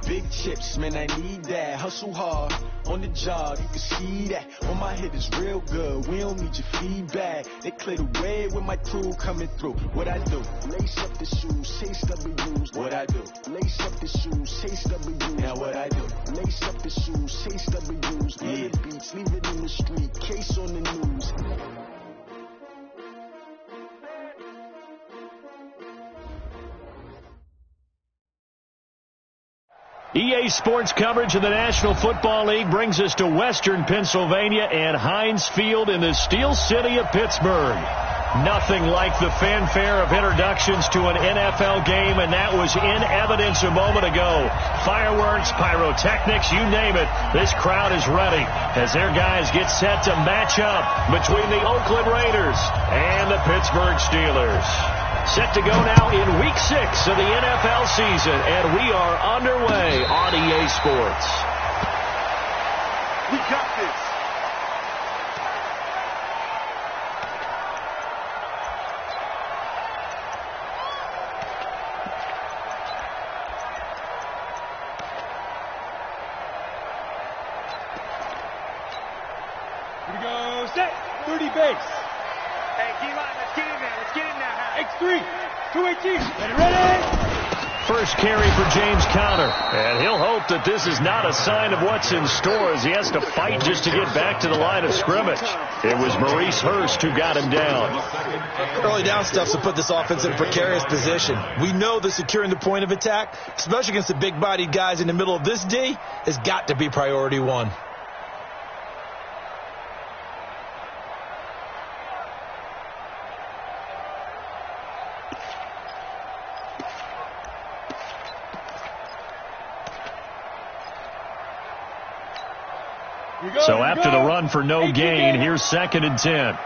Big chips, man, I need that. Hustle hard on the job, you can see that. On my head is real good, we don't need your feedback. They clear the way with my crew coming through. What I do? Lace up the shoes, chase W's. What I do? Lace up the shoes, chase W's. Now what I do? Lace up the shoes, chase W's. Yeah. Beats, leave it in the street, case on the news. EA Sports coverage of the National Football League brings us to Western Pennsylvania and Heinz Field in the Steel City of Pittsburgh. Nothing like the fanfare of introductions to an NFL game, and that was in evidence a moment ago. Fireworks, pyrotechnics, you name it. This crowd is ready as their guys get set to match up between the Oakland Raiders and the Pittsburgh Steelers. Set to go now in Week 6 of the NFL season, and we are underway on EA Sports. We got this. Here we go, set, 30 base. Hey, D-line, let's get in there. Let's get in there. X3, 218, ready? First carry for James Conner, and he'll hope that this is not a sign of what's in store as he has to fight just to get back to the line of scrimmage. It was Maurice Hurst who got him down. Early down stuff's to put this offense in a precarious position. We know that securing the point of attack, especially against the big-bodied guys in the middle of this D, has got to be priority one. So after the run for no gain, here's 2nd and 10. 6-6,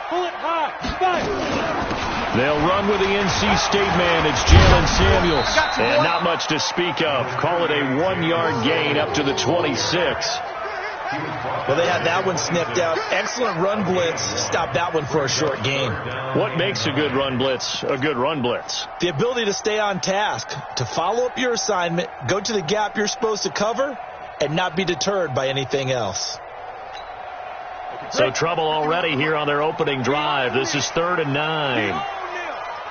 pull it high, 5. They'll run with the NC State man. It's Jalen Samuels. And not much to speak of. Call it a 1-yard gain up to the 26. Well, they had that one sniffed out. Excellent run blitz. Stopped that one for a short gain. What makes a good run blitz a good run blitz? The ability to stay on task, to follow up your assignment, go to the gap you're supposed to cover, and not be deterred by anything else. So trouble already here on their opening drive. This is 3rd and 9.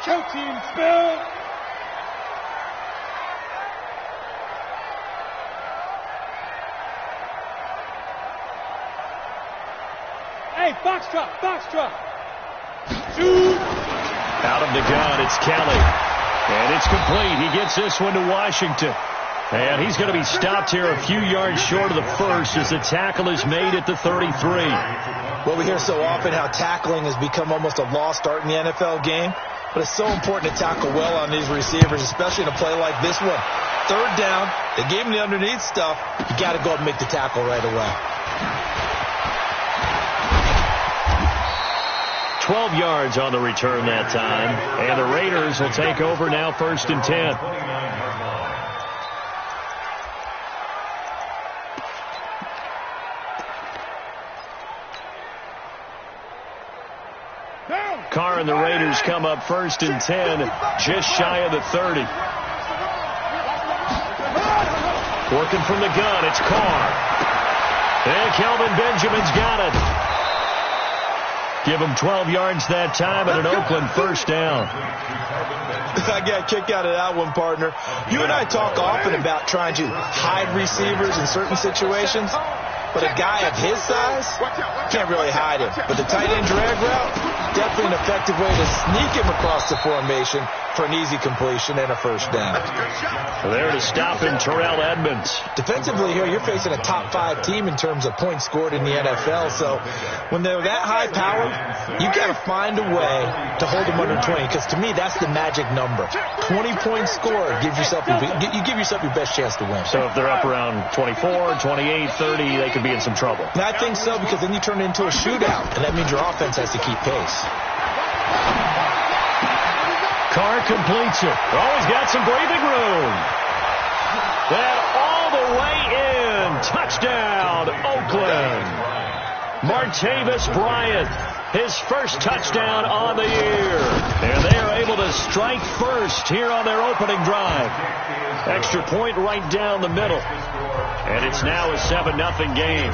Show team, spill. Hey, foxtrot. Shoot. Out of the gun, it's Kelly. And it's complete. He gets this one to Washington. And he's going to be stopped here a few yards short of the first as the tackle is made at the 33. Well, we hear so often how tackling has become almost a lost art in the NFL game. But it's so important to tackle well on these receivers, especially in a play like this one. 3rd down, they gave him the underneath stuff. You got to go up and make the tackle right away. 12 yards on the return that time. And the Raiders will take over now 1st and 10. Carr and the Raiders come up 1st and 10, just shy of the 30. Working from the gun, it's Carr. And Kelvin Benjamin's got it. Give him 12 yards that time and an Oakland 1st down. I got a kick out of that one, partner. You and I talk often about trying to hide receivers in certain situations, but a guy of his size can't really hide him. But the tight end drag route, definitely an effective way to sneak him across the formation for an easy completion and a 1st down. There to stop him, Terrell Edmonds. Defensively here, you're facing a top 5 team in terms of points scored in the NFL. So when they're that high powered, you got to find a way to hold them under 20. Because to me, that's the magic number. 20 points scored, you give yourself your best chance to win. So if they're up around 24, 28, 30, they could be in some trouble. And I think so, because then you turn it into a shootout, and that means your offense has to keep pace. Carr completes it. Oh, he's got some breathing room. That all the way in. Touchdown, Oakland. Martavis Bryant. his first touchdown on the year. And they are able to strike first here on their opening drive. Extra point right down the middle. And it's now a 7-0 game.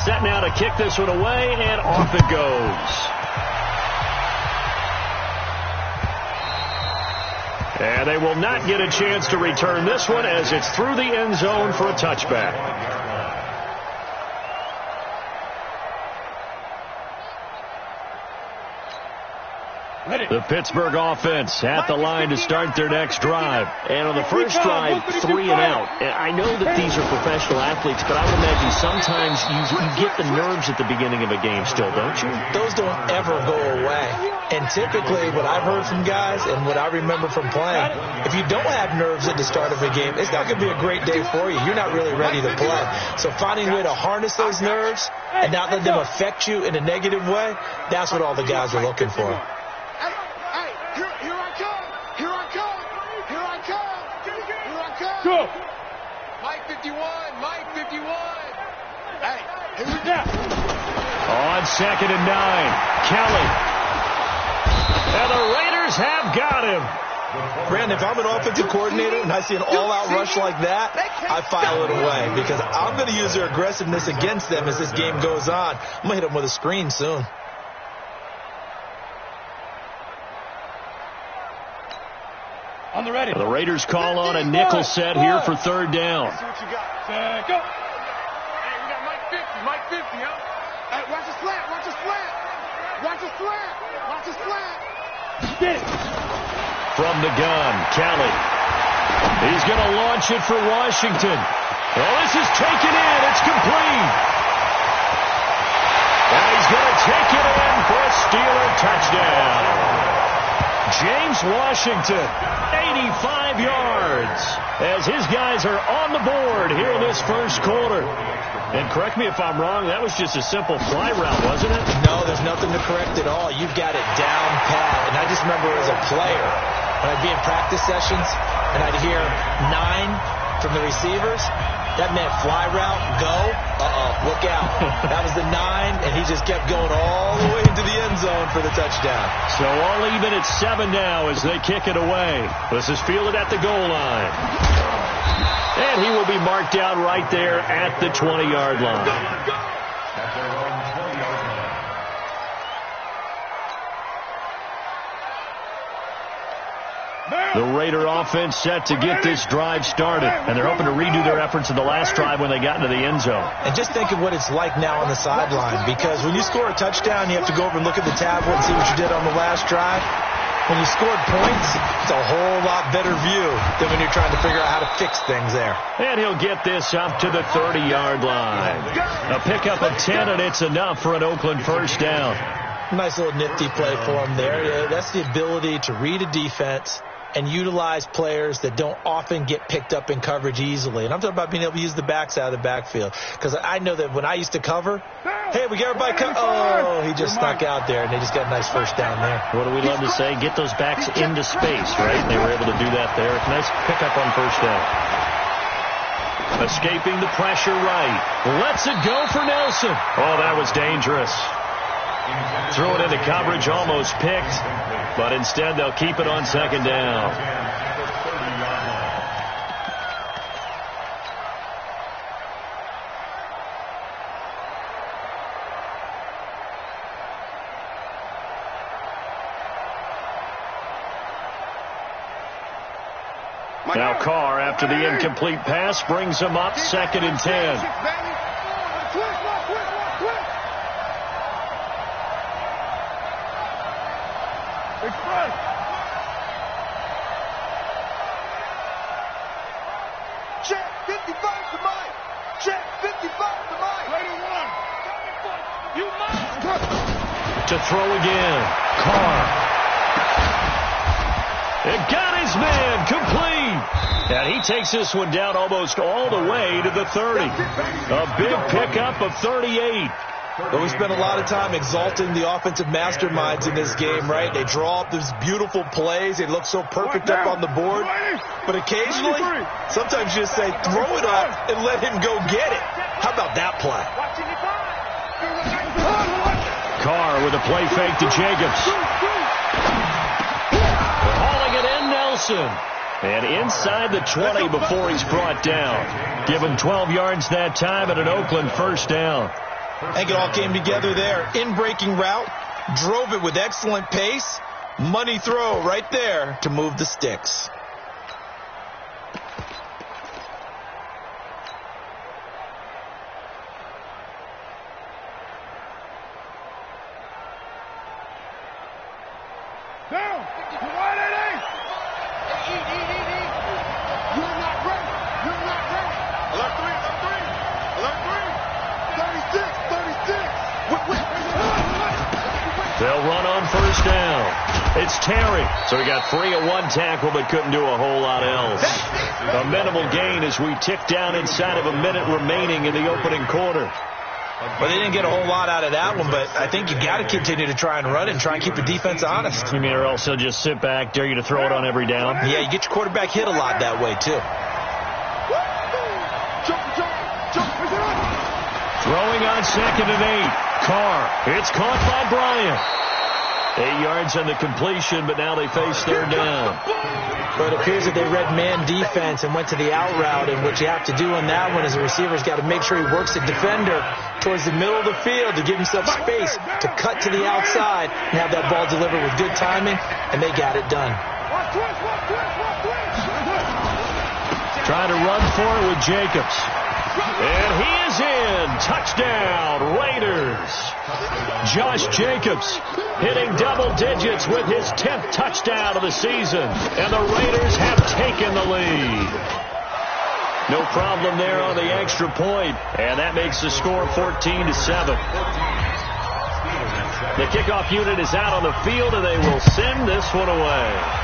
Set now to kick this one away, and off it goes. And they will not get a chance to return this one as it's through the end zone for a touchback. The Pittsburgh offense at the line to start their next drive. And on the first drive, 3 and out. And I know that these are professional athletes, but I would imagine sometimes you get the nerves at the beginning of a game still, don't you? Those don't ever go away. And typically what I've heard from guys and what I remember from playing, if you don't have nerves at the start of a game, it's not going to be a great day for you. You're not really ready to play. So finding a way to harness those nerves and not let them affect you in a negative way, that's what all the guys are looking for. Go. Mike 51, Mike 51. Hey, here we go. On 2nd and 9, Kelly. And the Raiders have got him. Brandon, if I'm an offensive coordinator and I see an all-out rush like that, I file it away because I'm going to use their aggressiveness against them as this game goes on. I'm going to hit them with a screen soon. On the ready. The Raiders call on a nickel set here for 3rd down. see what you got. Go. Hey, we got Mike 50, Mike 50, huh? Hey, watch the slant, watch the slant. Watch the slant, watch the slant. Get it. From the gun, Kelly. He's going to launch it for Washington. Oh, this is taken in. It's complete. And he's going to take it in for a Steeler touchdown. James Washington, 85 yards, as his guys are on the board here in this first quarter. And correct me if I'm wrong, that was just a simple fly route, wasn't it? No, there's nothing to correct at all. You've got it down pat. And I just remember as a player, when I'd be in practice sessions, and I'd hear 9 from the receivers, that meant fly route, go, look out. That was the 9, and he just kept going all the way into the end zone for the touchdown. So all even at 7 now as they kick it away. This is fielded at the goal line. And he will be marked out right there at the 20-yard line. The Raider offense set to get this drive started, and they're hoping to redo their efforts in the last drive when they got into the end zone. And just think of what it's like now on the sideline, because when you score a touchdown, you have to go over and look at the tablet and see what you did on the last drive. When you scored points, it's a whole lot better view than when you're trying to figure out how to fix things there. And he'll get this up to the 30-yard line. A pickup of 10, and it's enough for an Oakland first down. Nice little nifty play for him there. That's the ability to read a defense and utilize players that don't often get picked up in coverage easily. And I'm talking about being able to use the backs out of the backfield. Because I know that when I used to cover, hey, we get everybody cover. Oh, he just snuck out there, and they just got a nice first down there. What do we love to say? Get those backs into space, right? They were able to do that there. Nice pickup on first down. Escaping the pressure right. Lets it go for Nelson. Oh, that was dangerous. Threw it into coverage, almost picked, but instead they'll keep it on 2nd down. Now Carr, after the incomplete pass, brings him up 2nd and 10. Check 55 to Mike. Check 55 to Mike. Raider 1. You must. To throw again. Carr. It got his man complete. And he takes this one down almost all the way to the 30. A big pickup of 38. But we spent a lot of time exalting the offensive masterminds in this game, right? They draw up these beautiful plays. They look so perfect up on the board. But occasionally, sometimes you just say, throw it up and let him go get it. How about that play? Carr with a play fake to Jacobs. Hauling it in, Nelson. And inside the 20 before he's brought down. Give him 12 yards that time and an Oakland first down. I think it all came together there. In-breaking route, drove it with excellent pace. Money throw right there to move the sticks. Down. Wide at eight. You're not ready. You're not ready. Alert three. Alert three. 36. They'll run on first down. It's Terry. So he got free of one tackle but couldn't do a whole lot else. A minimal gain as we tick down inside of a minute remaining in the opening quarter. Well, they didn't get a whole lot out of that one, but I think you got to continue to try and run and try and keep the defense honest. You mean, or else he'll just sit back, dare you to throw it on every down? Yeah, you get your quarterback hit a lot that way, too. Throwing on 2nd and 8. Carr. It's caught by Bryant. 8 yards on the completion, but now they face third down. But it appears that they read man defense and went to the out route, and what you have to do on that one is the receiver's got to make sure he works the defender towards the middle of the field to give himself space to cut to the outside and have that ball delivered with good timing, and they got it done. Trying to run for it with Jacobs. And he is in. Touchdown, Raiders. Josh Jacobs hitting double digits with his 10th touchdown of the season. And the Raiders have taken the lead. No problem there on the extra point. And that makes the score 14-7. The kickoff unit is out on the field, and they will send this one away.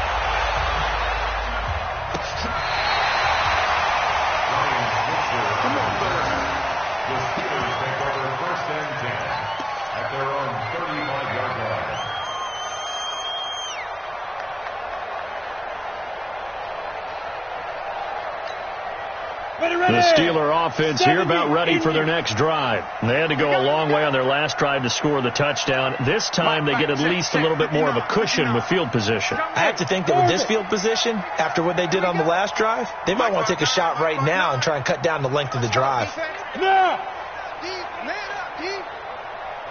The Steeler offense here about ready for their next drive. They had to go a long way on their last drive to score the touchdown. This time they get at least a little bit more of a cushion with field position. I have to think that with this field position, after what they did on the last drive, they might want to take a shot right now and try and cut down the length of the drive. Now!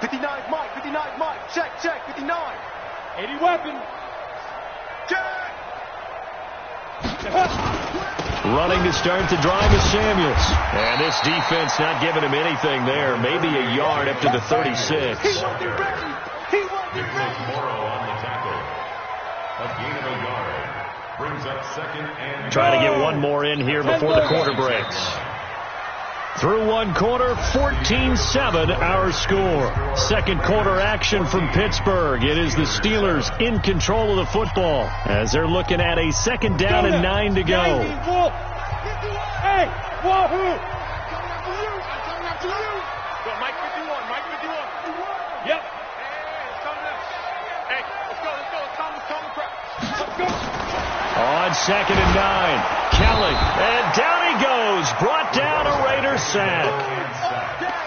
59 Mike, 59 Mike. Check, 59. 80 weapon. Running to start the drive is Samuels. And this defense not giving him anything there. Maybe a yard up to the 36. Trying to get one more in here before the quarter breaks. Through one quarter, 14-7 our score. Second quarter action from Pittsburgh. It is the Steelers in control of the football as they're looking at a 2nd down and 9 to go. Hey, wahoo! Mike 51, Mike 51. Yep. Hey, let's go. Let's go. On 2nd and 9, Kelly, and down he goes, brought down a Raider sack.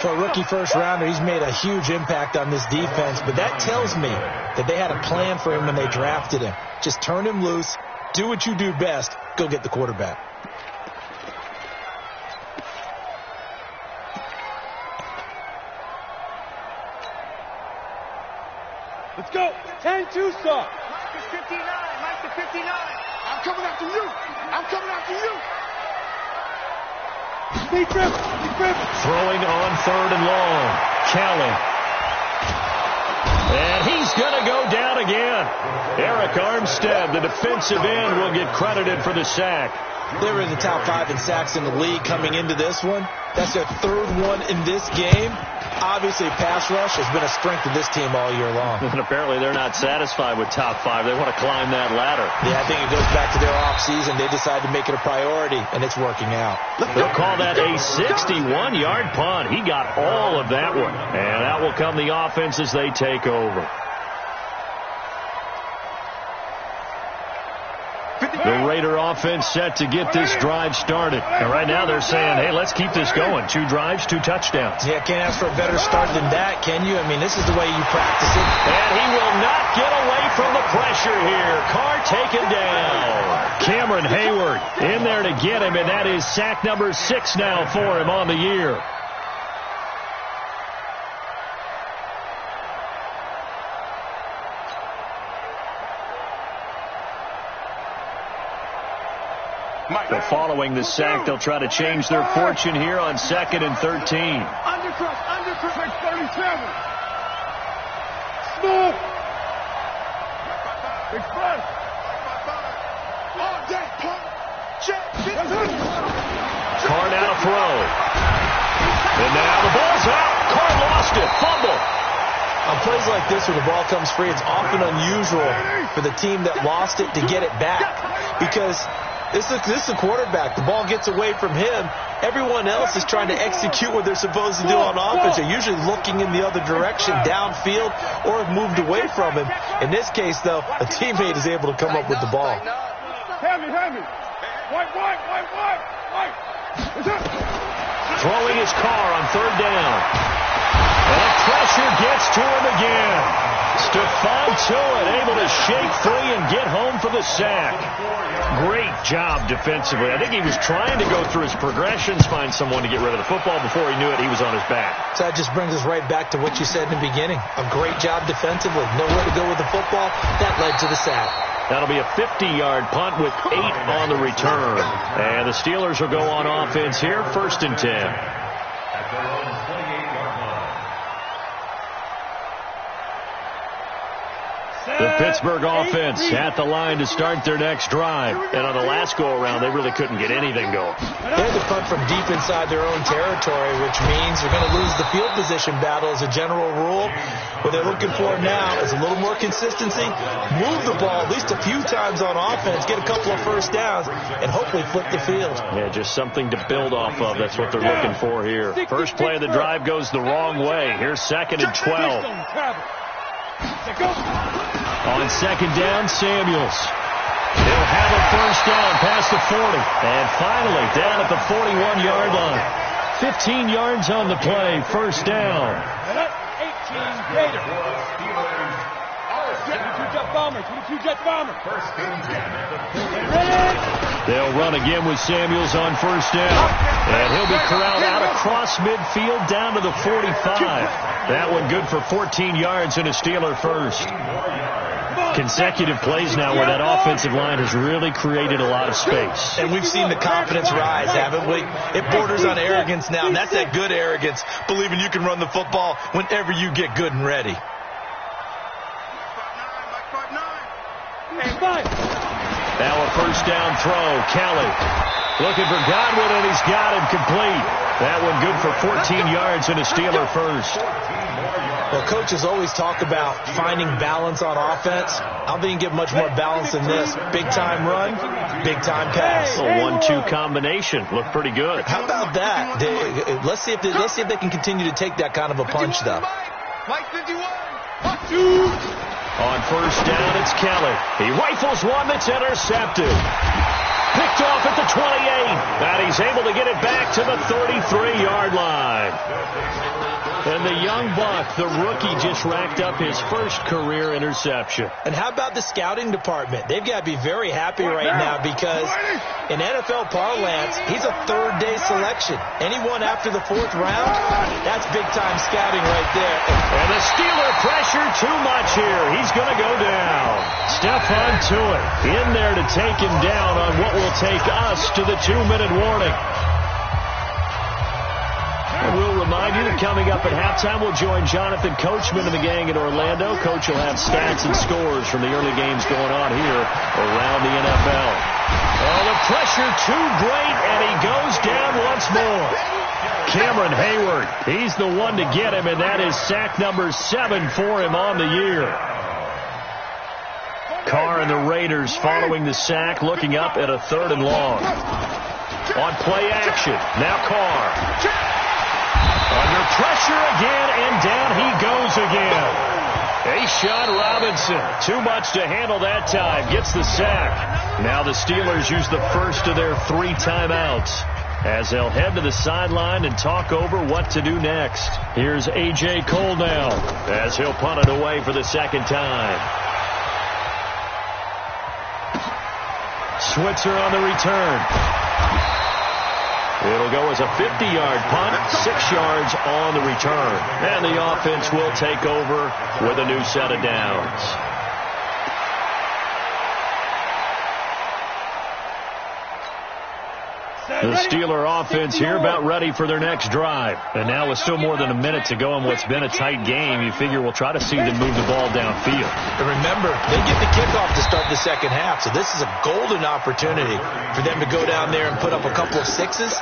For a rookie first-rounder, he's made a huge impact on this defense, but that tells me that they had a plan for him when they drafted him. Just turn him loose, do what you do best, go get the quarterback. Let's go. 10-2 stop. Mike is 59. Mike to 59. I'm coming after you. Big grip. Throwing on 3rd and long. Kelly. And he's going to go down again. Eric Armstead, the defensive end, will get credited for the sack. They were in the top 5 in sacks in the league coming into this one. That's their 3rd one in this game. Obviously, pass rush has been a strength of this team all year long. And apparently they're not satisfied with top 5. They want to climb that ladder. Yeah, I think it goes back to their offseason. They decided to make it a priority, and it's working out. They'll call that a 61-yard punt. He got all of that one. And that will come the offense as they take over. 59. The Raider offense set to get this drive started. And right now they're saying, hey, let's keep this going. 2 drives, 2 touchdowns. Yeah, can't ask for a better start than that, can you? I mean, this is the way you practice it. And he will not get away from the pressure here. Carr taken down. Cameron Hayward in there to get him, and that is sack number 6 now for him on the year. So following the sack, they'll try to change their fortune here on 2nd and 13. Undercrush, 37. Smooth. Express. All day, check. Carr now to throw. And now the ball's out. Carr lost it. Fumble. On plays like this where the ball comes free, it's often unusual for the team that lost it to get it back. Because this is a quarterback. The ball gets away from him. Everyone else is trying to execute what they're supposed to do on offense. They're usually looking in the other direction, downfield, or have moved away from him. In this case, though, a teammate is able to come up with the ball. Heavy. White. Throwing his Carr on 3rd down. And the pressure gets to him again. Stephon Tuitt able to shake free and get home for the sack. Great job defensively. I think he was trying to go through his progressions, find someone to get rid of the football. Before he knew it, he was on his back. So that just brings us right back to what you said in the beginning. A great job defensively. Nowhere to go with the football. That led to the sack. That'll be a 50-yard punt with 8 on the return. And the Steelers will go on offense here, 1st and 10. The Pittsburgh offense at the line to start their next drive. And on the last go-around, they really couldn't get anything going. They had to punt from deep inside their own territory, which means they're going to lose the field position battle as a general rule. What they're looking for now is a little more consistency, move the ball at least a few times on offense, get a couple of first downs, and hopefully flip the field. Yeah, just something to build off of. That's what they're looking for here. First play of the drive goes the wrong way. Here's 2nd and 12. On 2nd down, Samuels. He'll have a first down past the 40. And finally, down at the 41-yard line. 15 yards on the play, first down. 18 Gators. 22 Jet Bomber. They'll run again with Samuels on first down. And he'll be corralled out across midfield down to the 45. That one good for 14 yards and a Steeler first. Consecutive plays now where that offensive line has really created a lot of space. And we've seen the confidence rise, haven't we? It borders on arrogance now, and that's that good arrogance, believing you can run the football whenever you get good and ready. Now a first down throw. Kelly looking for Godwin, and he's got him complete. That one good for 14 yards and a Steeler first. Well, coaches always talk about finding balance on offense. I don't think you can get much more balance than this. Big-time run, big-time pass. A 1-2 combination. Looked pretty good. How about that? Let's see if they can continue to take that kind of a punch, though. Mike 51. On first down, it's Kelly. He rifles one that's intercepted. Picked off at the 28. And he's able to get it back to the 33-yard line. And the young buck, the rookie, just racked up his first career interception. And how about the scouting department? They've got to be very happy right now because in NFL parlance, he's a third-day selection. Anyone after the 4th round, that's big-time scouting right there. And the Steeler pressure too much here. He's going to go down. Stephon Tuitt in there to take him down on what will take us to the 2-minute warning. And we'll remind you that coming up at halftime, we'll join Jonathan Coachman and the gang in Orlando. Coach will have stats and scores from the early games going on here around the NFL. Oh, the pressure too great, and he goes down once more. Cameron Hayward, he's the one to get him, and that is sack number 7 for him on the year. Carr and the Raiders following the sack, looking up at a 3rd and long. On play action, now Carr. Under pressure again, and down he goes again. A'Shawn Robinson, too much to handle that time, gets the sack. Now the Steelers use the first of their 3 timeouts as they'll head to the sideline and talk over what to do next. Here's A.J. Cole now as he'll punt it away for the second time. Switzer on the return. It'll go as a 50-yard punt, 6 yards on the return. And the offense will take over with a new set of downs. The Steeler offense here about ready for their next drive. And now with still more than a minute to go in what's been a tight game, you figure we'll try to see them move the ball downfield. And remember, they get the kickoff to start the second half, so this is a golden opportunity for them to go down there and put up a couple of 6s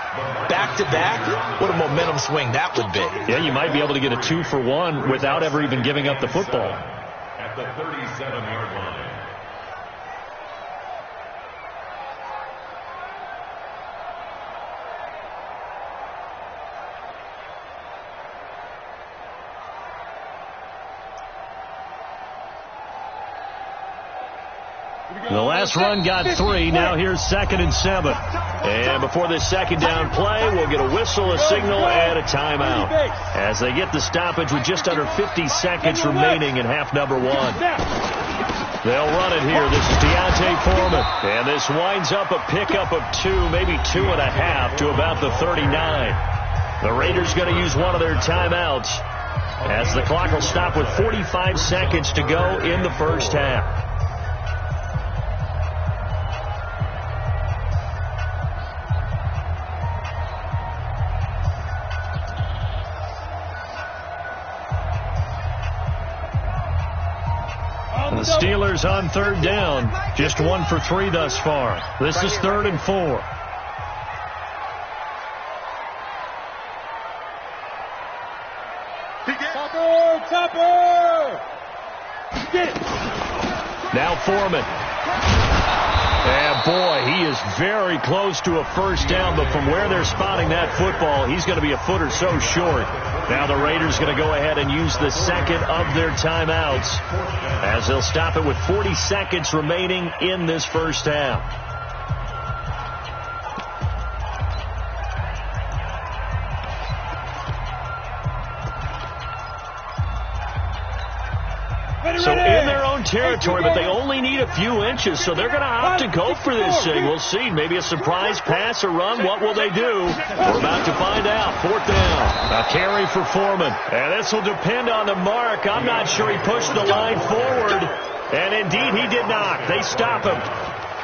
back-to-back. What a momentum swing that would be. Yeah, you might be able to get a 2-for-1 without ever even giving up the football. At the 37-yard line. The last run got 3. Now here's 2nd and 7. And before this second down play, we'll get a whistle, a signal, and a timeout as they get the stoppage with just under 50 seconds remaining in half number 1. They'll run it here. This is Deontay Foreman. And this winds up a pickup of 2, maybe 2.5 to about the 39. The Raiders going to use one of their timeouts as the clock will stop with 45 seconds to go in the first half. The Steelers on 3rd down. Just 1 for 3 thus far. This is 3rd and 4. Topper! Get it! Now Foreman. And boy, he is very close to a first down, but from where they're spotting that football, he's going to be a foot or so short. Now the Raiders going to go ahead and use the second of their timeouts as they'll stop it with 40 seconds remaining in this first half. So in their own territory, but they only need a few inches, so they're going to opt to go for this thing. We'll see. Maybe a surprise pass or run. What will they do? We're about to find out. 4th down. A carry for Foreman. And this will depend on the mark. I'm not sure he pushed the line forward. And indeed, he did not. They stop him.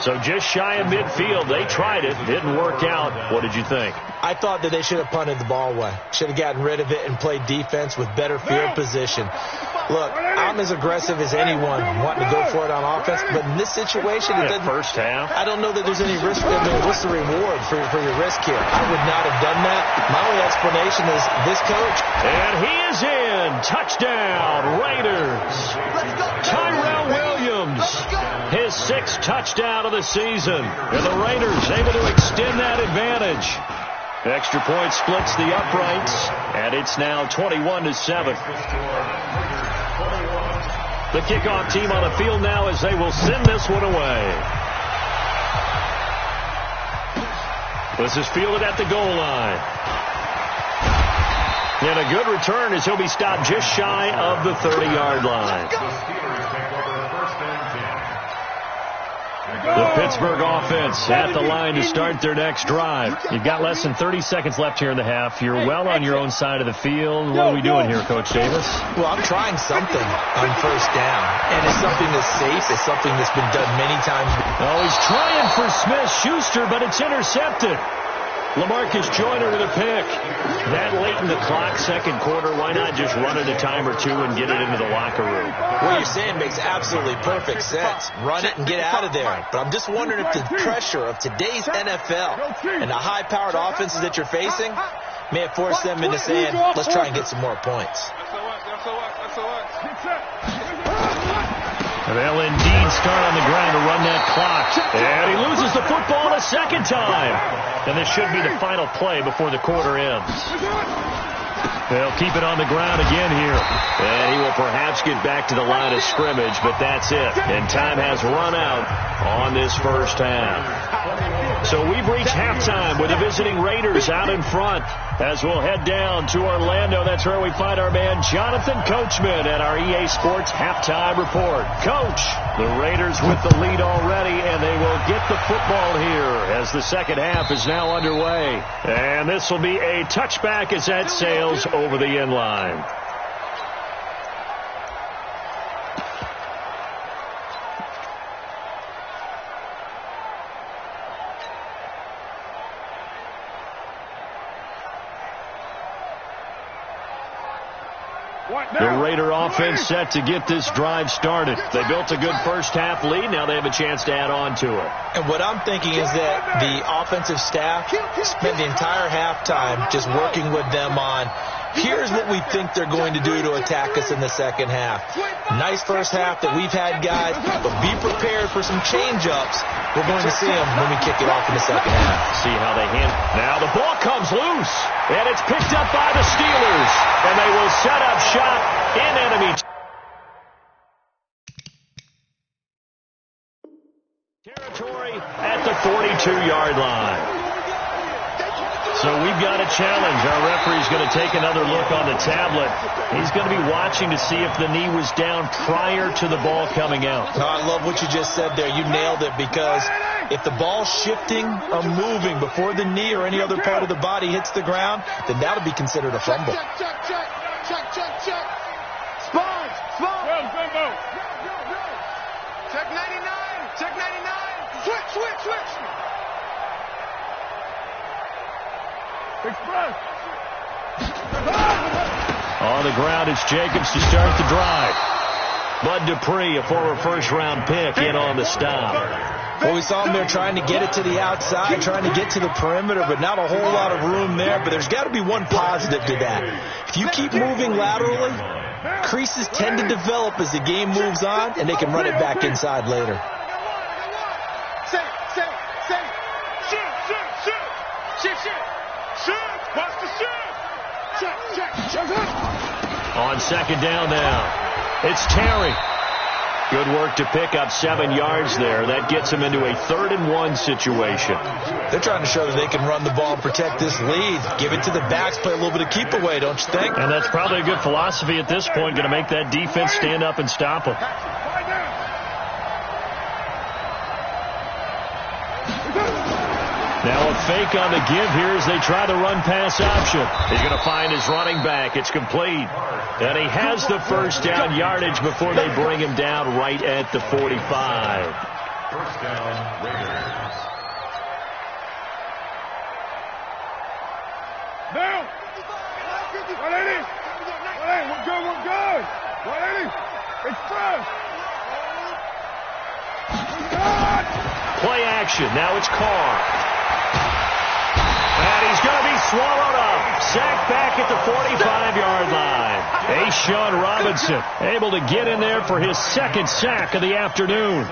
So just shy of midfield. They tried it. Didn't work out. What did you think? I thought that they should have punted the ball away. Should have gotten rid of it and played defense with better field position. Look, I'm as aggressive as anyone wanting to go for it on offense, but in this situation, it doesn't. First half. I don't know that there's any risk. I mean, what's the reward for your risk here? I would not have done that. My only explanation is this coach. And he is in. Touchdown, Raiders. Tyrell Williams, his 6th touchdown of the season. And the Raiders able to extend that advantage. Extra point splits the uprights, and it's now 21-7. The kickoff team on the field now as they will send this one away. This is fielded at the goal line. And a good return as he'll be stopped just shy of the 30-yard line. The Pittsburgh offense at the line to start their next drive. You've got less than 30 seconds left here in the half. You're well on your own side of the field. What are we doing here, Coach Davis? Well, I'm trying something on first down, and it's something that's safe. It's something that's been done many times. Oh, he's trying for Smith-Schuster, but it's intercepted. LaMarcus Joyner with a pick. That late in the clock, second quarter, why not just run it a time or two and get it into the locker room? What you're saying makes absolutely perfect sense. Run it and get out of there. But I'm just wondering if the pressure of today's NFL and the high-powered offenses that you're facing may have forced them into saying, let's try and get some more points. They'll indeed start on the ground to run that clock. And he loses the football a second time. And this should be the final play before the quarter ends. They'll keep it on the ground again here. And he will perhaps get back to the line of scrimmage, but that's it. And time has run out on this first half. So we've reached halftime with the visiting Raiders out in front. As we'll head down to Orlando, that's where we find our man Jonathan Coachman at our EA Sports Halftime Report. Coach, the Raiders with the lead already, and they will get the football here as the second half is now underway. And this will be a touchback as that sails over the end line. The Raider offense set to get this drive started. They built a good first half lead. Now they have a chance to add on to it. And what I'm thinking is that the offensive staff spent the entire halftime just working with them on, here's what we think they're going to do to attack us in the second half. Nice first half that we've had, guys, but be prepared for some change-ups. We're going to see them when we kick it off in the second half. See how they handle. Now the ball comes loose, and it's picked up by the Steelers, and they will set up shop in enemy territory at the 42-yard line. So we've got a challenge. Our referee's going to take another look on the tablet. He's going to be watching to see if the knee was down prior to the ball coming out. No, I love what you just said there. You nailed it, because if the ball's shifting or moving before the knee or any other part of the body hits the ground, then that'll be considered a fumble. Check. Spine. Check 99. Switch. Express. On the ground, it's Jacobs to start the drive. Bud Dupree, a former first-round pick, in on the stop. Well, we saw him there trying to get it to the outside, trying to get to the perimeter, but not a whole lot of room there. But there's got to be one positive to that. If you keep moving laterally, creases tend to develop as the game moves on, and they can run it back inside later. On second down now, it's Terry. Good work to pick up 7 yards there. That gets them into a 3rd-and-1 situation. They're trying to show that they can run the ball and protect this lead. Give it to the backs, play a little bit of keep away, don't you think? And that's probably a good philosophy at this point, going to make that defense stand up and stop them. Now a fake on the give here as they try the run-pass option. He's going to find his running back. It's complete. And he has the first down yardage before they bring him down right at the 45. First down, Raiders. Down. 180. We're good. 180. Express. Play action. Now it's Carr. And he's going to be swallowed up. Sacked back at the 45-yard line. Ashawn Robinson able to get in there for his second sack of the afternoon.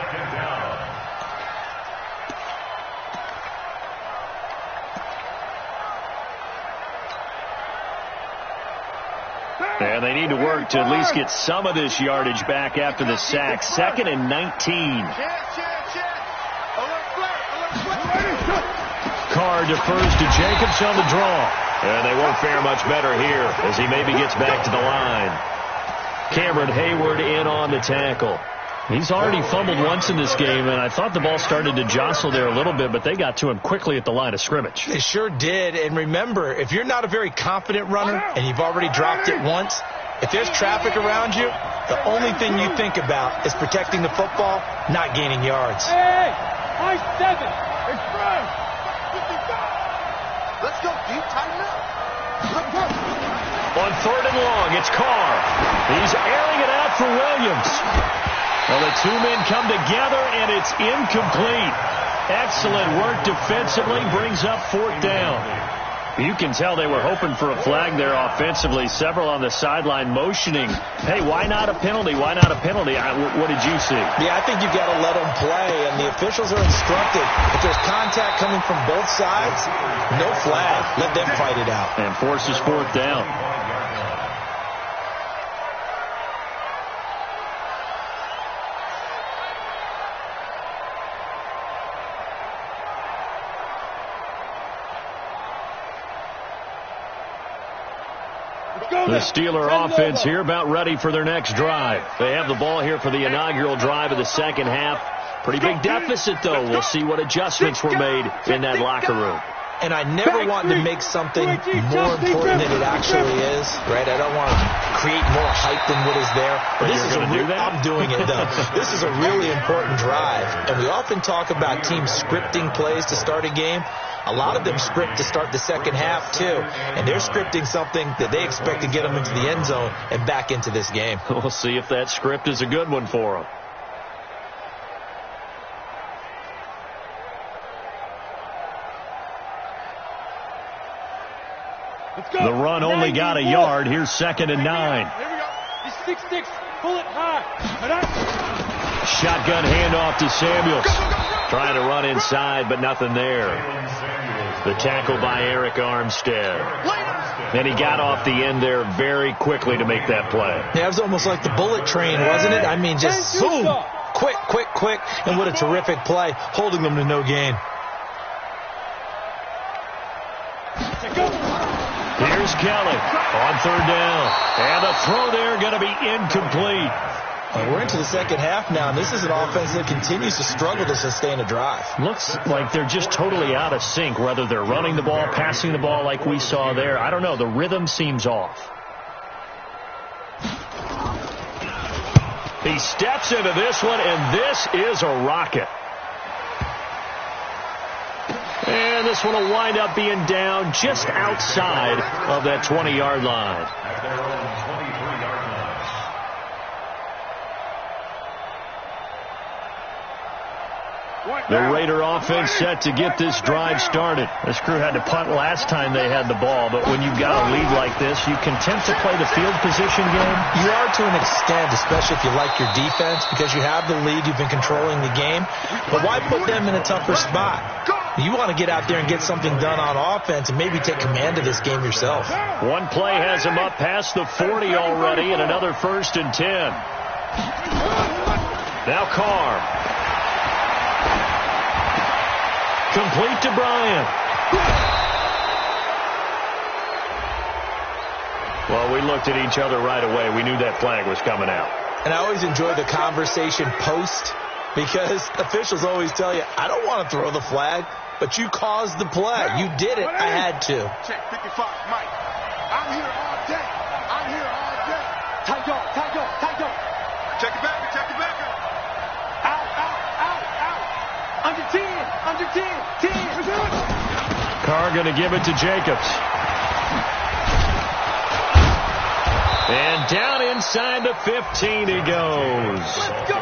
And they need to work to at least get some of this yardage back after the sack. 2nd and 19. Carr defers to Jacobs on the draw. And they won't fare much better here as he maybe gets back to the line. Cameron Hayward in on the tackle. He's already fumbled once in this game, and I thought the ball started to jostle there a little bit, but they got to him quickly at the line of scrimmage. They sure did. And remember, if you're not a very confident runner and you've already dropped it once, if there's traffic around you, the only thing you think about is protecting the football, not gaining yards. Hey, high 7. Express. Let's go, deep. Tighten up. On 3rd and long, it's Carr. He's airing it out for Williams. Well, the two men come together, and it's incomplete. Excellent work defensively, brings up 4th down. You can tell they were hoping for a flag there offensively. Several on the sideline motioning, hey, why not a penalty? Why not a penalty? What did you see? Yeah, I think you've got to let them play, and the officials are instructed. If there's contact coming from both sides, no flag. Let them fight it out. And forces fourth down. The Steeler offense here about ready for their next drive. They have the ball here for the inaugural drive of the second half. Pretty big deficit, though. We'll see what adjustments were made in that locker room. And I never want to make something more important than it actually is, right? I don't want to create more hype than what is there. But this is I'm doing it, though. This is a really important drive. And we often talk about teams scripting plays to start a game. A lot of them script to start the second half, too. And they're scripting something that they expect to get them into the end zone and back into this game. We'll see if that script is a good one for them. The run only got a yard. Here's 2nd and 9. Here we go. He's 6'6". Pull it high. Shotgun handoff to Samuels. Trying to run inside, but nothing there. The tackle by Eric Armstead. And he got off the end there very quickly to make that play. Yeah, it was almost like the bullet train, wasn't it? I mean, just zoom. Quick, quick, quick. And what a terrific play, holding them to no gain. Here's Kelly on 3rd down. And the throw there going to be incomplete. We're into the second half now, and this is an offense that continues to struggle to sustain a drive. Looks like they're just totally out of sync, whether they're running the ball, passing the ball like we saw there. I don't know. The rhythm seems off. He steps into this one, and this is a rocket. And this one will wind up being down just outside of that 20-yard line. At their own 23-yard line. The Raider offense set to get this drive started. This crew had to punt last time they had the ball, but when you've got a lead like this, you can attempt to play the field position game. You are to an extent, especially if you like your defense, because you have the lead, you've been controlling the game. But why put them in a tougher spot? You want to get out there and get something done on offense and maybe take command of this game yourself. One play has him up past the 40 already, and another 1st and 10. Now Carr. Complete to Bryant. Well, we looked at each other right away. We knew that flag was coming out. And I always enjoy the conversation post, because officials always tell you, I don't want to throw the flag, but you caused the play. You did it. I had to. Check 55, Mike. I'm here all day. I'm here all day. Tight dog, tight dog, tight dog. Check it back. Check it back. Out, out, out, out. Under 10, under 10, 10. Carr going to give it to Jacobs. And down inside the 15 he goes.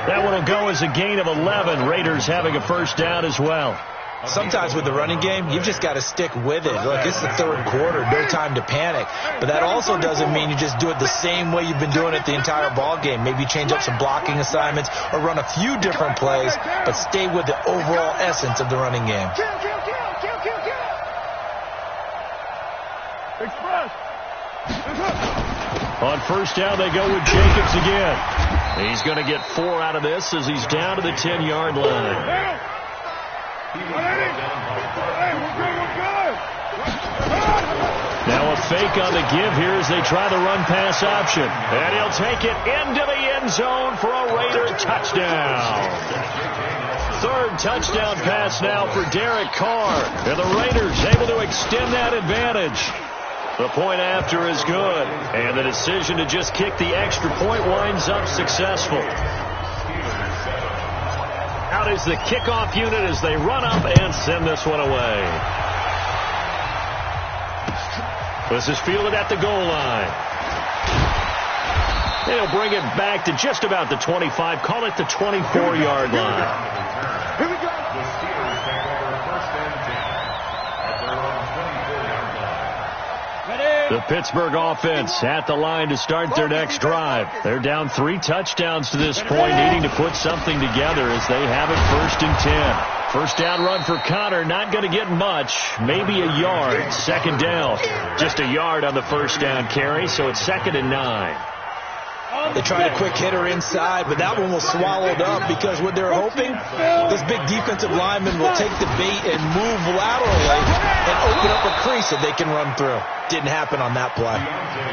That one will go as a gain of 11. Raiders having a 1st down as well. Sometimes with the running game, you've just got to stick with it. Look, it's the 3rd quarter, no time to panic. But that also doesn't mean you just do it the same way you've been doing it the entire ball game. Maybe change up some blocking assignments or run a few different plays, but stay with the overall essence of the running game. On 1st down, they go with Jacobs again. He's going to get 4 out of this as he's down to the 10-yard line. Now a fake on the give here as they try the run-pass option. And he'll take it into the end zone for a Raider touchdown. 3rd touchdown pass now for Derek Carr. And the Raiders able to extend that advantage. The point after is good. And the decision to just kick the extra point winds up successful. Out is the kickoff unit as they run up and send this one away. This is fielded at the goal line. They'll bring it back to just about the 25. Call it the 24-yard line. Here we go. The Steelers take over 1st and 10 at their own 24-yard line. The Pittsburgh offense at the line to start their next drive. They're down 3 touchdowns to this point, needing to put something together as they have it 1st and 10. First down run for Connor, not going to get much, maybe a yard. 2nd down, just a yard on the first down carry, so it's 2nd and 9. They tried a quick hitter inside, but that one was swallowed up because what they're hoping, this big defensive lineman will take the bait and move laterally and open up a crease that they can run through. Didn't happen on that play.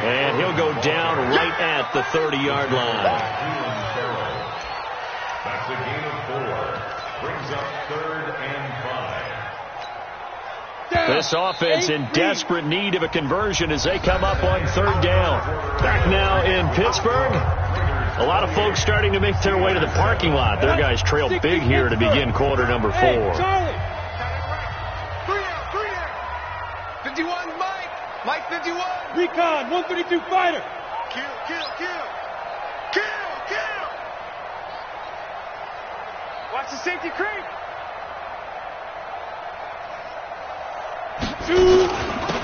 And he'll go down right at the 30-yard line. That's a gain of 4. Brings up 3rd and 5. This offense in desperate need of a conversion as they come up on 3rd down. Back now in Pittsburgh. A lot of folks starting to make their way to the parking lot. Their guys trail big here to begin quarter number 4. 51, Mike. Mike 51. Recon, 132 fighter. Kill. Watch the safety creep.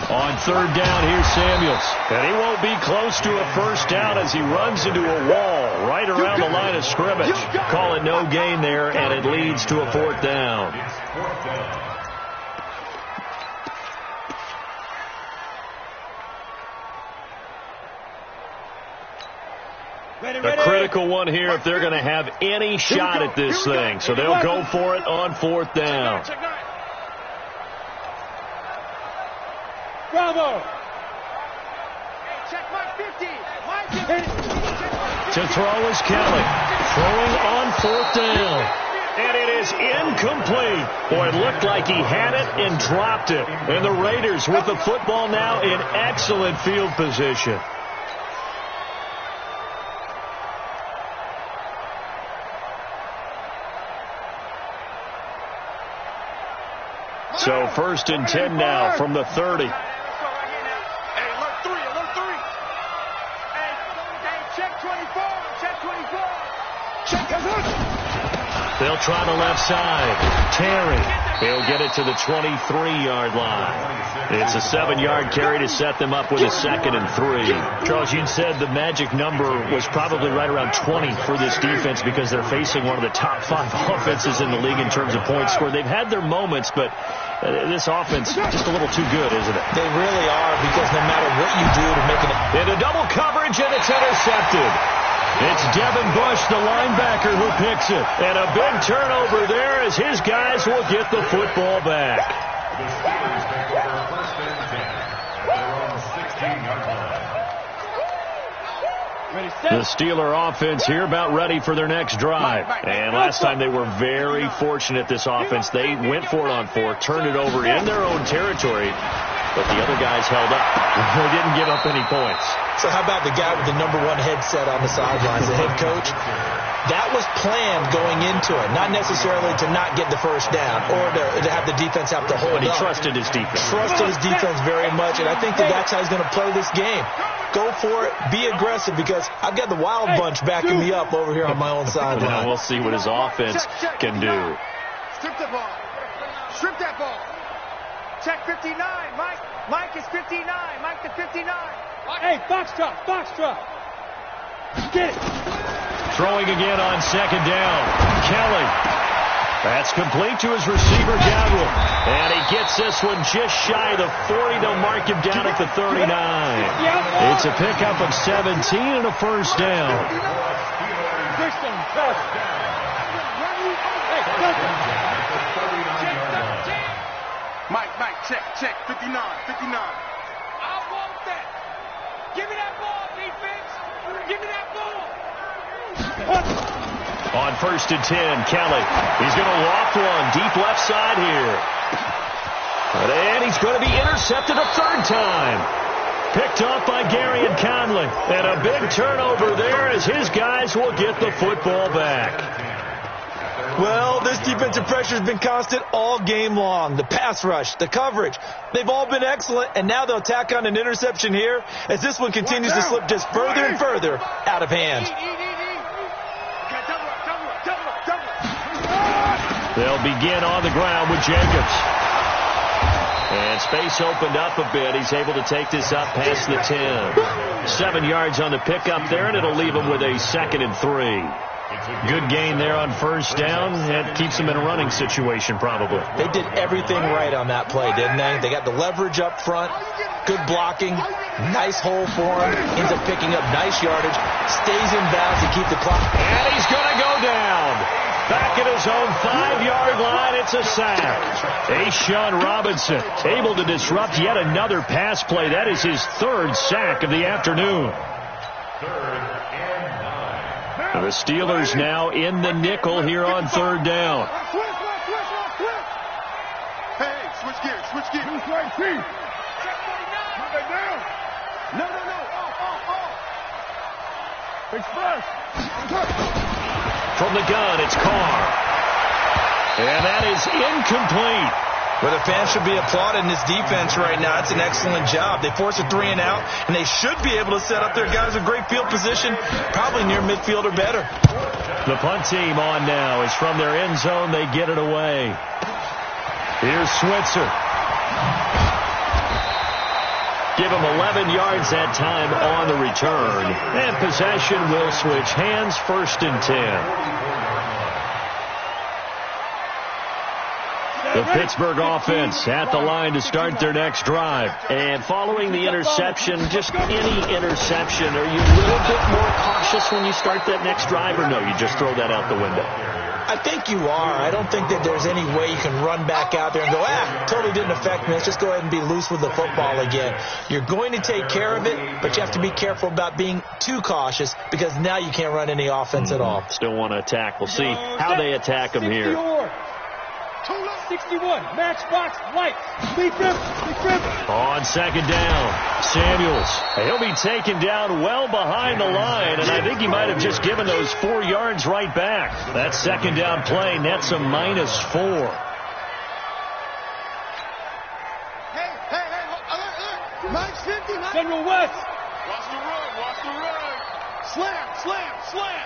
On 3rd down, here's Samuels. And he won't be close to a first down as he runs into a wall right around the line of scrimmage. Call it no gain there, and it leads to a 4th down. It's 4th down. A critical one here if they're going to have any shot at this thing. So they'll go for it on 4th down. Bravo. Check Mike 50. To throw is Kelly. Throwing on 4th down. And it is incomplete. Boy, it looked like he had it and dropped it. And the Raiders with the football now in excellent field position. So 1st and 10 now from the 30. They'll try the left side. Terry. He'll get it to the 23-yard line. It's a 7-yard carry to set them up with a 2nd and 3. Charles, you said the magic number was probably right around 20 for this defense because they're facing one of the top 5 offenses in the league in terms of points scored. They've had their moments, but this offense just a little too good, isn't it? They really are, because no matter what you do to make it... Into double coverage, and it's intercepted. It's Devin Bush, the linebacker, who picks it. And a big turnover there as his guys will get the football back. The Steelers take over 1st and 10 at their own 16-yard line. The Steeler offense here about ready for their next drive. And last time they were very fortunate, this offense. They went for it on 4, turned it over in their own territory, but the other guys held up. They didn't give up any points. So how about the guy with the #1 headset on the sidelines, the head coach? That was planned going into it, not necessarily to not get the first down or to have the defense have to hold But he up. trusted his defense. Trusted his defense very much, and I think that's how he's going to play this game. Go for it. Be aggressive, because I've got the wild bunch backing me up over here on my own sideline. Now we'll see what his offense can do. Strip the ball. Strip that ball. Check 59. Mike is 59. Mike to 59. Hey, box drop. Get it. Throwing again on 2nd down. Kelly. That's complete to his receiver, Gadwell. And he gets this one just shy of the 40. They'll mark him down at the 39. It's a pickup of 17 and a first down. Christian, press. Hey, Mike, check. 59. I want that. Give me that ball, defense. Give me that ball. On 1st and 10, Kelly. He's going to loft one deep left side here. And he's going to be intercepted a 3rd time. Picked off by Gary and Conley. And a big turnover there as his guys will get the football back. Well, this defensive pressure has been constant all game long. The pass rush, the coverage, they've all been excellent, and now they'll tack on an interception here as this one continues to slip just further and further out of hand. They'll begin on the ground with Jacobs. And space opened up a bit. He's able to take this up past the 10. 7 yards on the pickup there, and it'll leave him with a 2nd and 3. Good gain there on first down. That keeps him in a running situation, probably. They did everything right on that play, didn't they? They got the leverage up front, good blocking, nice hole for him, ends up picking up nice yardage, stays in bounds to keep the clock. And he's going to go down. Back at his own 5-yard line, it's a sack. A'Shawn Robinson able to disrupt yet another pass play. That is his 3rd sack of the afternoon. The Steelers now in the nickel here on 3rd down. Hey, switch gears, switch gears. No. Express. From the gun, it's Carr. And that is incomplete. Well, the fans should be applauding this defense right now. It's an excellent job. They force a 3 and out, and they should be able to set up their guys with great field position, probably near midfield or better. The punt team on now is from their end zone. They get it away. Here's Switzer. Give him 11 yards that time on the return. And possession will switch hands, 1st and 10. The Pittsburgh offense at the line to start their next drive. And following the interception, just any interception, are you a little bit more cautious when you start that next drive, or no, you just throw that out the window? I think you are. I don't think that there's any way you can run back out there and go, totally didn't affect me. Let's just go ahead and be loose with the football again. You're going to take care of it, but you have to be careful about being too cautious because now you can't run any offense at all. Still want to attack. We'll see how they attack him here. 61, matchbox, lights, lead them. On 2nd down, Samuels. He'll be taken down well behind the line, and I think he might have just given those 4 yards right back. That 2nd down play nets a -4. Hey, Mike's 50, Mike. General West. Watch the run. Slam.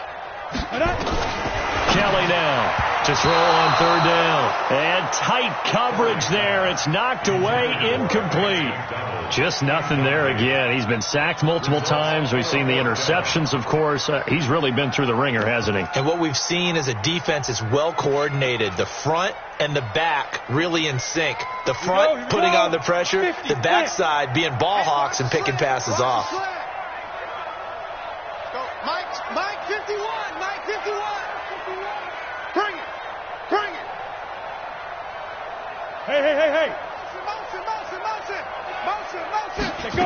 Kelly now to throw on 3rd down. And tight coverage there. It's knocked away, incomplete. Just nothing there again. He's been sacked multiple times. We've seen the interceptions, of course. He's really been through the ringer, hasn't he? And what we've seen is a defense is well coordinated. The front and the back really in sync. The front putting on the pressure, the backside being ball hawks and picking passes off. Mike 51. Bring it. Hey. Motion. Let's go.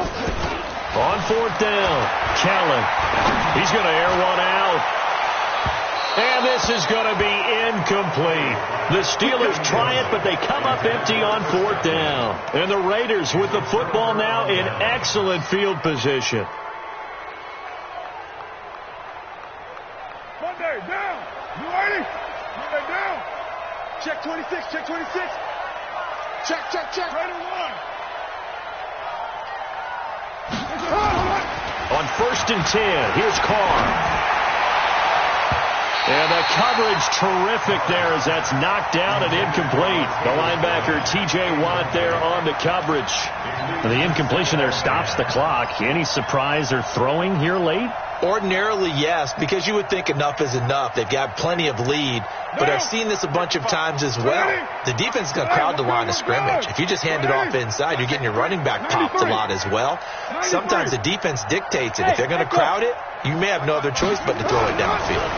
On 4th down, Kelly. He's going to air one out. And this is going to be incomplete. The Steelers try it, but they come up empty on 4th down. And the Raiders with the football now in excellent field position. Monday, down. You ready? Monday, down. Check 26. Check. Ready, 1. On 1st and 10, here's Carr. And the coverage terrific there as that's knocked down and incomplete. The linebacker, T.J. Watt, there on the coverage. And the incompletion there stops the clock. Any surprise they're throwing here late? Ordinarily, yes, because you would think enough is enough. They've got plenty of lead, but I've seen this a bunch of times as well. The defense is going to crowd the line of scrimmage. If you just hand it off inside, you're getting your running back popped a lot as well. Sometimes the defense dictates it. If they're going to crowd it, you may have no other choice but to throw it downfield.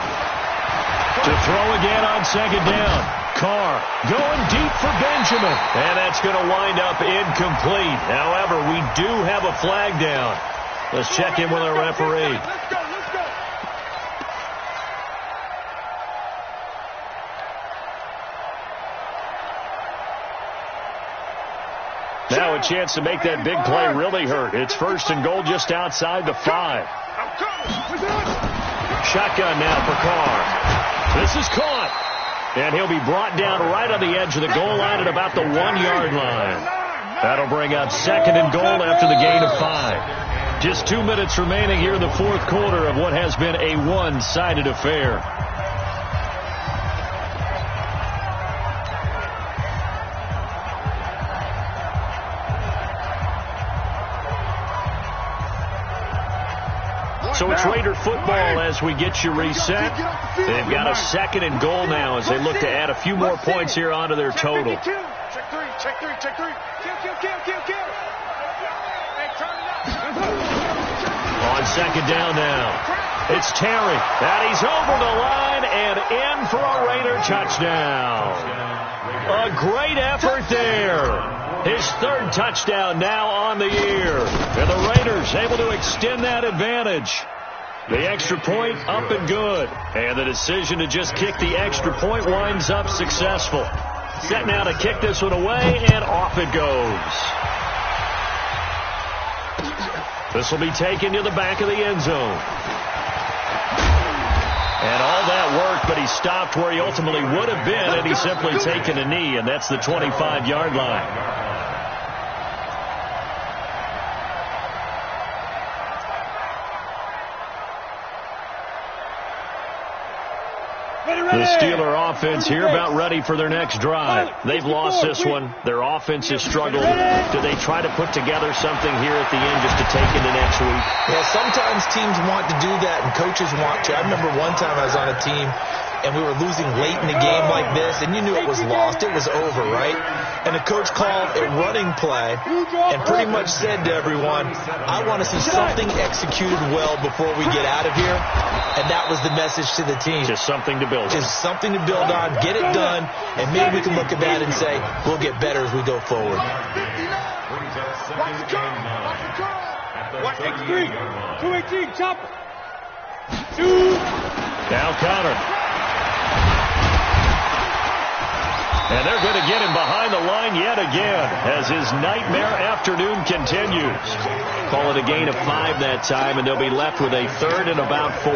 To throw again on 2nd down. Carr going deep for Benjamin. And that's going to wind up incomplete. However, we do have a flag down. Let's check in with our referee. Let's go. Now a chance to make that big play really hurt. It's 1st and goal just outside the 5. Shotgun now for Carr. This is caught. And he'll be brought down right on the edge of the goal line at about the 1-yard line. That'll bring up 2nd and goal after the gain of 5. Just 2 minutes remaining here in the 4th quarter of what has been a one-sided affair. So it's Raider football as we get you reset. They've got a 2nd and goal now as they look to add a few more points here onto their total. Check 3, check 3, check 3. Kill. Hey, turn it up. On 2nd down now, it's Terry. And he's over the line and in for a Raider touchdown. A great effort there. His 3rd touchdown now on the year. And the Raiders able to extend that advantage. The extra point up and good. And the decision to just kick the extra point winds up successful. Set now to kick this one away, and off it goes. This will be taken to the back of the end zone. And all that worked, but he stopped where he ultimately would have been had he simply taken a knee, and that's the 25-yard line. The Steeler offense here about ready for their next drive. They've lost this one. Their offense has struggled. Do they try to put together something here at the end just to take into next week? Yeah, sometimes teams want to do that and coaches want to. I remember one time I was on a team and we were losing late in the game like this, and you knew it was lost. It was over, right? And the coach called a running play and pretty much said to everyone, I want to see something executed well before we get out of here. And that was the message to the team. Just something to build on. Just something to build on, get it done, and maybe we can look at that and say, we'll get better as we go forward. Watch X3. 218, chopper. Now Connor. And they're going to get him behind the line yet again as his nightmare afternoon continues. Call it a gain of 5 that time, and they'll be left with a 3rd and about 4.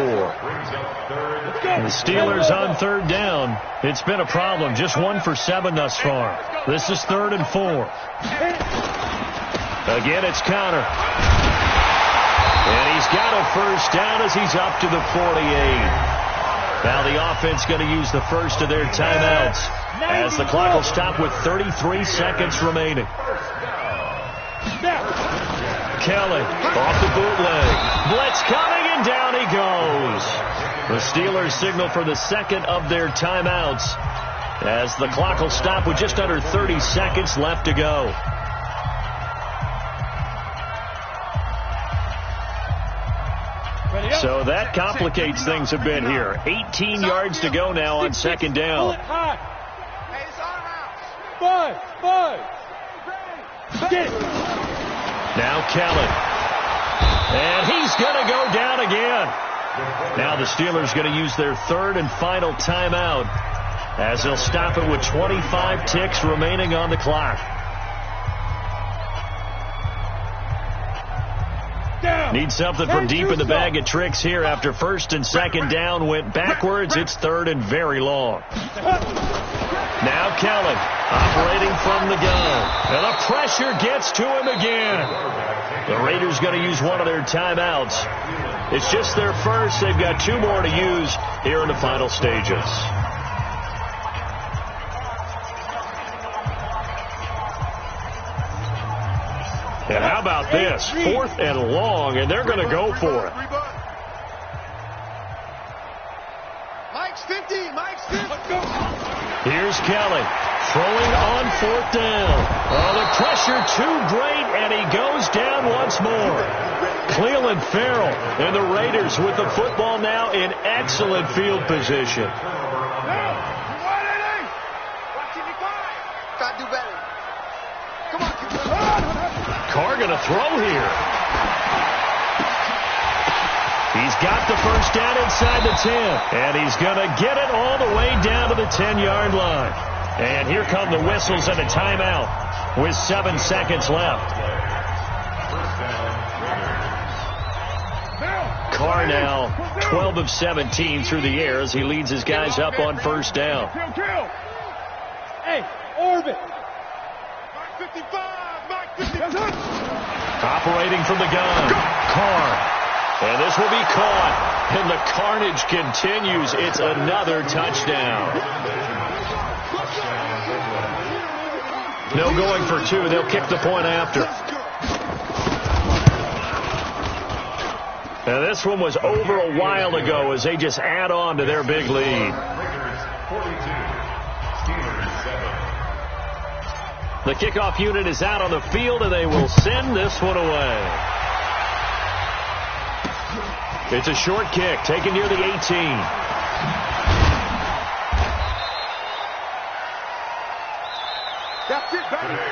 The Steelers on 3rd down. It's been a problem. Just 1 for 7 thus far. This is 3rd and 4. Again, it's Connor. And he's got a first down as he's up to the 48. Now the offense going to use the first of their timeouts as the clock will stop with 33 seconds remaining. Kelly off the bootleg. Blitz coming, and down he goes. The Steelers signal for the 2nd of their timeouts as the clock will stop with just under 30 seconds left to go. So that complicates things a bit here. 18 yards to go now on 2nd down. Now Kelly. And he's going to go down again. Now the Steelers going to use their 3rd and final timeout as they'll stop it with 25 ticks remaining on the clock. Need something from deep in the bag of tricks here after 1st and 2nd down went backwards. It's 3rd and very long. Now Kelly operating from the gun. And the pressure gets to him again. The Raiders going to use one of their timeouts. It's just their first. They've got 2 more to use here in the final stages. And how about this? 4th and long, and they're going to go for it. Mike's 50. Mike's 50. Here's Kelly throwing on 4th down. Oh, the pressure too great, and he goes down once more. Cleveland Farrell and the Raiders with the football now in excellent field position. Got to do better. Come on, Carr going to throw here. He's got the first down inside the 10, and he's going to get it all the way down to the 10-yard line. And here come the whistles and a timeout with 7 seconds left. Carr now 12 of 17 through the air as he leads his guys up on 1st down. Hey, orbit. Mike 55. Mike 55. Operating from the gun. Carr. And this will be caught. And the carnage continues. It's another touchdown. No going for 2. They'll kick the point after. And this one was over a while ago as they just add on to their big lead. The kickoff unit is out on the field, and they will send this one away. It's a short kick, taken near the 18. That's it, baby.